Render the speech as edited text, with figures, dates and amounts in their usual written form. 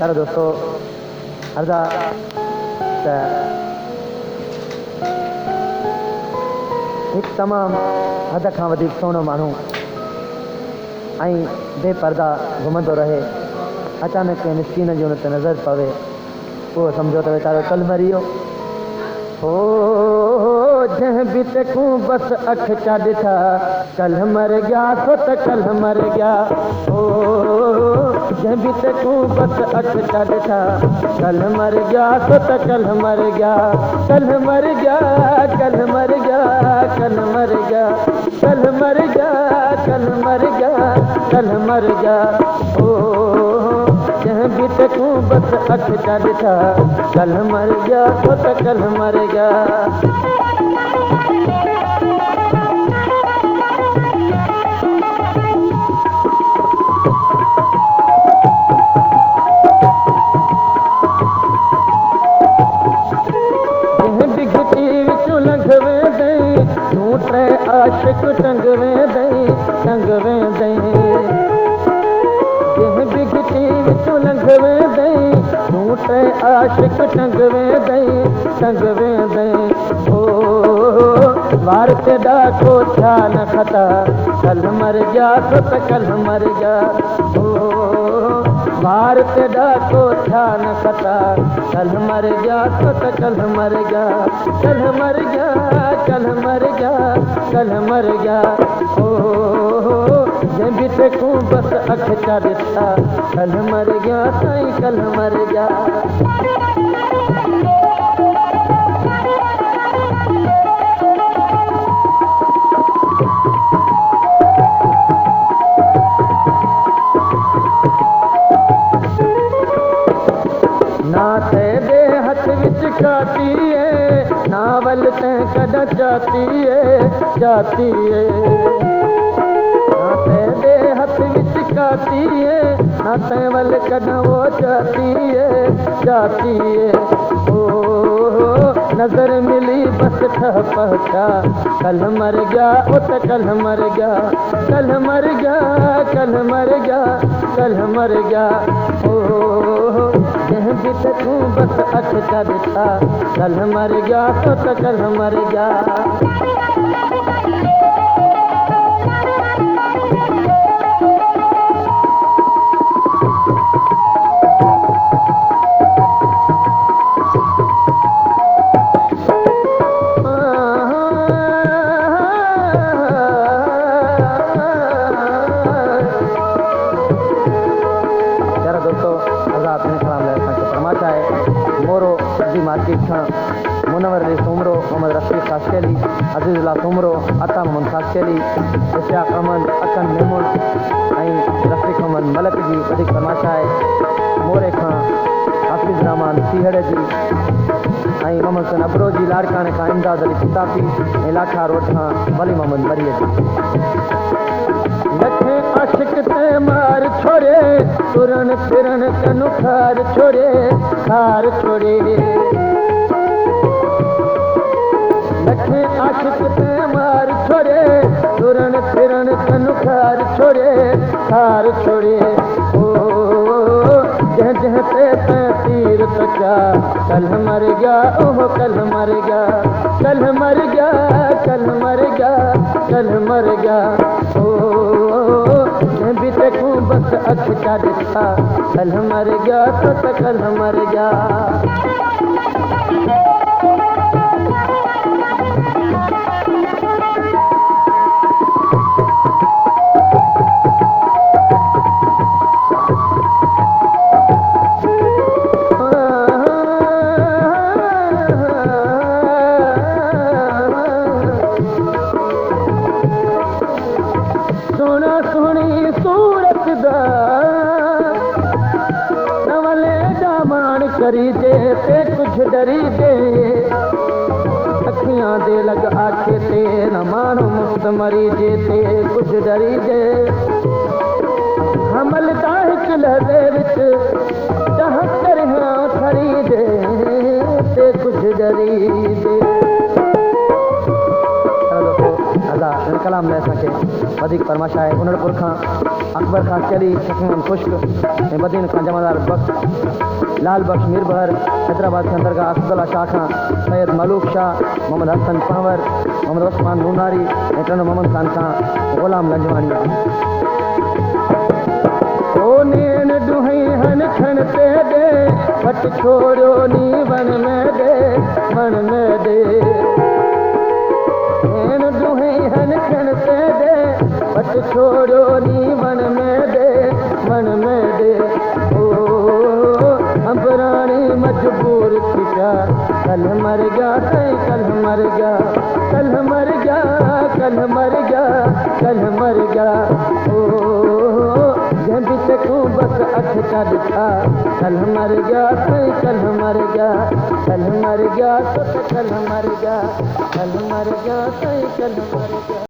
यार दोस्तों अर्दा एक तमाम हद का वधिक सोहणो माण्हू ऐं बेपर्दा घुमंदो रहे, अचानक कंहिं मिसकीन जी उन ते नज़र पवे, वो समझो तो वेचारो कल मरी वियो। ओ जंहिं बि तकूं बस अख चा ॾिठा, कल मर गया सो त कल मर गया। ओ जंहिं बि तकूं बस अख चा ॾिठा, कल मर गया सो त कल मर गया। कल मर गया, कल मर गया, कल मर गया, कल मर गया, कल मर गया, कल मर गया। ओ जंहिं बि तकूं बस अख चा ॾिठा, कल मर गया सो त कल मर गया। आशिक टंग वेंदई, टंग वेंदई, जंहिं बि घिटी विचों लंघ वेंदई, तूं टे आशिक टंग वेंदई, टंग वेंदई। ओ वार ते ॾाको छा न खता, कल मर गया सो त कल मर गया। ओ वार ते ॾाको छा न खता, कल मर गया सो त कल मर गया। कल मर गया, कल मर गया, कल मर गया। ओ जंहिं बि तकूं बस अख चा ॾिठा, कल मर गया साईं कल मर गया। नावल ते कदा जाती है, जाती है, ना तेरे हथ विच काती है, ना तेवल कदा वो जाती है, जाती है। ओ नजर मिली बस ठह पहुंचा, कल मर गया ओ त कल मर गया। कल मर गया, कल मर गया, कल मर गया। ओ जंहिं बि तकूं बस अख चा ॾिठा, कल मर गया सो त कल मर गया। मुनवर अली सुमरो, मोहम्मद रफीक खासकेली, अजीजुल्लाह सुमरो, अता मोहम्मद खासकेली, इशफाक अहमद, अकन मेमून ऐं रफीक अहमद मलक जी वधीक फरमाइश आहे। मोरे खां हाफ़िज़ रहमान सीहड़ जी ऐं मोहम्मद हुसैन अबरो जी, लाड़काणे खां इमदाद अली किताबी ऐं लाठा रोड खां वली मोहम्मद मरीअ जी। लखे आशिक ते मार छोड़े, तुरन फिरन कनु खार छोड़े, खार छोड़े। लखे आशिक ते मार छोड़े, तुरन फिरन कनु खार छोड़े, खार छोड़े। ओ जह जह ते तीर तचा, कल मर गया ओह कल मर गया। कल मर गया, कल मर गया, कल मर गया। ओ जंहिं बि तकूं बस अख चा ॾिठा, कल मर गया सो त कल मर गया। करी दे ते कुछ डरी दे, अखियां दे लग आखे ते न माण्हू मुफ्त मरी जे ते कुछ डरी दे। हमल ता हिक लहदे विच चाह करियां खरी दे ते कुछ डरी दे। कलाम ने असांखे वधीक फरमाइश आहे। उनड़पुर खां अकबर खां चली शकीन खुश्क ऐं बदीन खां जमादार बख्श लाल बख्श मीर बहर हैदराबाद के अंदरगाह असदुल्ला शाह खां सैयद मलूक शाह मोहम्मद हसन पंवर मोहम्मद उस्मान नूनारी ऐं टन मोहम्मद खान खां ग़ुलाम लंजवानी। ओ नेन दुहई हन खन ते दे बट छोड़ो नी वन में दे मन में दे। नेन दुहई हन खन ते दे बट छोड़ो नी वन में दे मन में दे। ओ अंबरानी मजबूर थी प्यार कल मर गया कल मर गया कल मर गया कल मर गया कल मर गया। ओ जंहिं ते तूं बस अख चा ॾिठा कल मर गया कल मर गया कल मर गया कल मर गया कल मर गया कल मर गया।